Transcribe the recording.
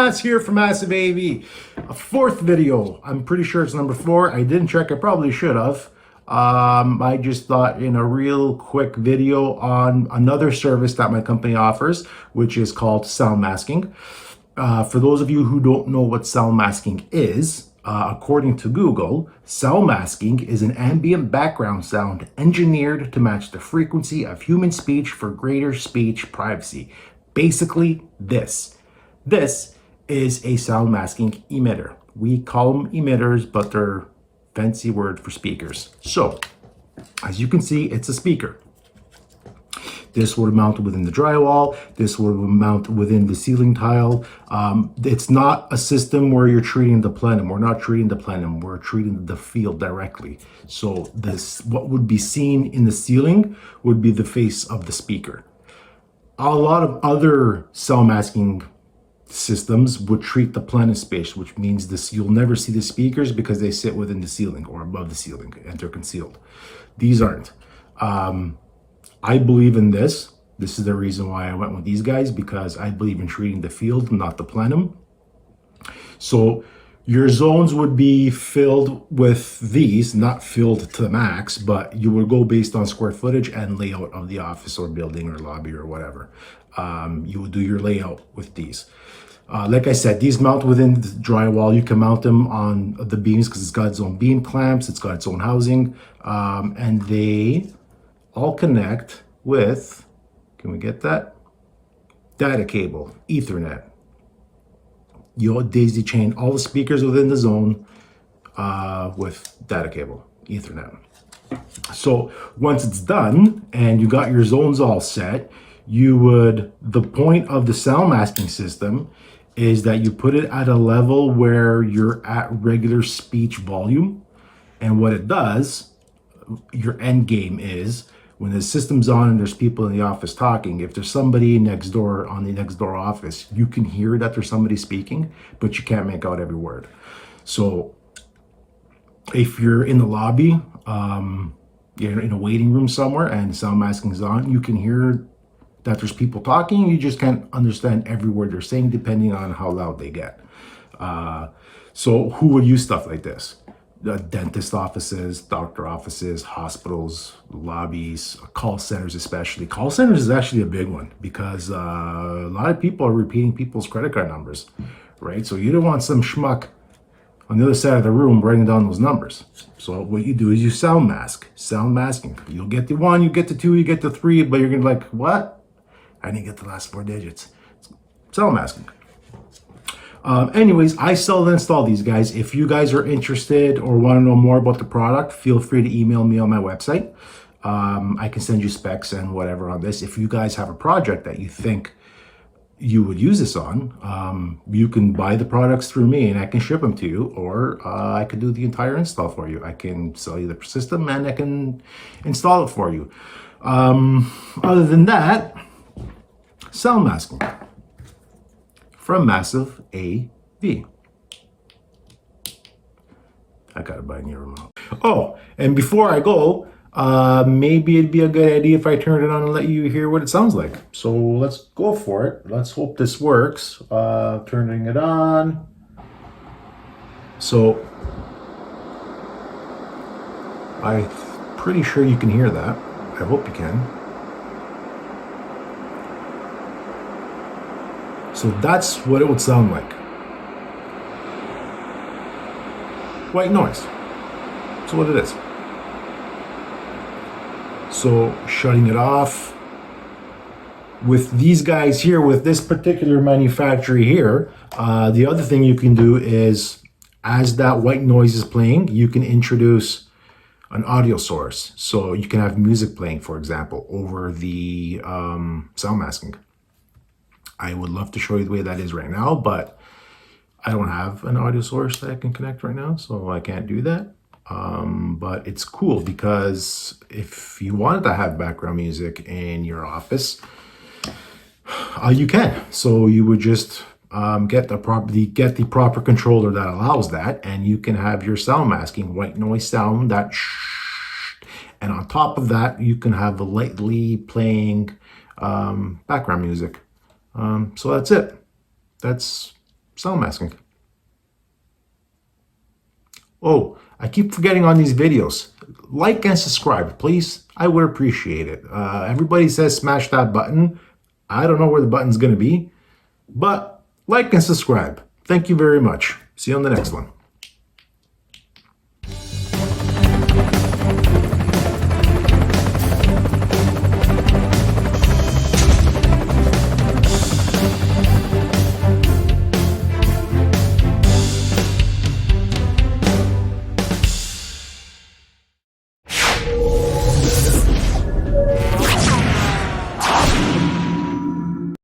Mass here from Massive AV. A fourth video. I'm pretty sure it's number 4. I didn't check. I probably should have. I just thought in a real quick video on another service that my company offers, which is called sound masking. For those of you who don't know what sound masking is, according to Google, sound masking is an ambient background sound engineered to match the frequency of human speech for greater speech privacy. Basically, this is a sound masking emitter. We call them emitters, but they're fancy word for speakers. So, as you can see, it's a speaker. This would mount within the drywall. This would mount within the ceiling tile. It's not a system where you're treating the plenum. We're not treating the plenum. We're treating the field directly. So what would be seen in the ceiling would be the face of the speaker. A lot of other sound masking systems would treat the plenum space, which means you'll never see the speakers because they sit within the ceiling or above the ceiling and they're concealed. These aren't. I believe in this. This is the reason why I went with these guys, because I believe in treating the field, not the plenum. So your zones would be filled with these, not filled to the max, but you would go based on square footage and layout of the office or building or lobby or whatever. You would do your layout with these. Like I said, these mount within the drywall. You can mount them on the beams because it's got its own beam clamps, it's got its own housing, and they all connect with, can we get that? Data cable, Ethernet. You'll daisy chain all the speakers within the zone with data cable, Ethernet. So once it's done and you got your zones all set, the point of the sound masking system is that you put it at a level where you're at regular speech volume. And what it does, your end game is, when the system's on and there's people in the office talking, if there's somebody next door on the next door office, you can hear that there's somebody speaking, but you can't make out every word. So if you're in the lobby, you're in a waiting room somewhere and sound masking is on, you can hear that there's people talking. You just can't understand every word they're saying depending on how loud they get. So who would use stuff like this? Dentist offices, doctor offices, hospitals, lobbies, call centers especially. Call centers is actually a big one because a lot of people are repeating people's credit card numbers, right? So you don't want some schmuck on the other side of the room writing down those numbers. So what you do is you sound masking. You'll get the 1, you get the 2, you get the 3, but you're gonna be like, what? I didn't get the last 4 digits. Sound masking. Anyways, I sell and install these guys. If you guys are interested or want to know more about the product, feel free to email me on my website. I can send you specs and whatever on this. If you guys have a project that you think you would use this on, you can buy the products through me and I can ship them to you, or I could do the entire install for you. I can sell you the system and I can install it for you. Other than that, sound masking from Massive AV. I gotta buy a new remote. Oh, and before I go, maybe it'd be a good idea if I turned it on and let you hear what it sounds like. So let's go for it. Let's hope this works. Turning it on. So I'm pretty sure you can hear that. I hope you can. So that's what it would sound like. White noise. That's what it is. So shutting it off. With these guys here, with this particular manufacturer here, the other thing you can do is, as that white noise is playing, you can introduce an audio source. So you can have music playing, for example, over the sound masking. I would love to show you the way that is right now, but I don't have an audio source that I can connect right now, so I can't do that. But it's cool because if you wanted to have background music in your office, you can. So you would just get the proper controller that allows that, and you can have your sound masking white noise sound that and on top of that you can have a lightly playing background music. So that's it. That's That's all I'm asking. Oh, I keep forgetting on these videos. Like and subscribe, please. I would appreciate it. Everybody says smash that button. I don't know where the button's going to be, but like and subscribe. Thank you very much. See you on the next one.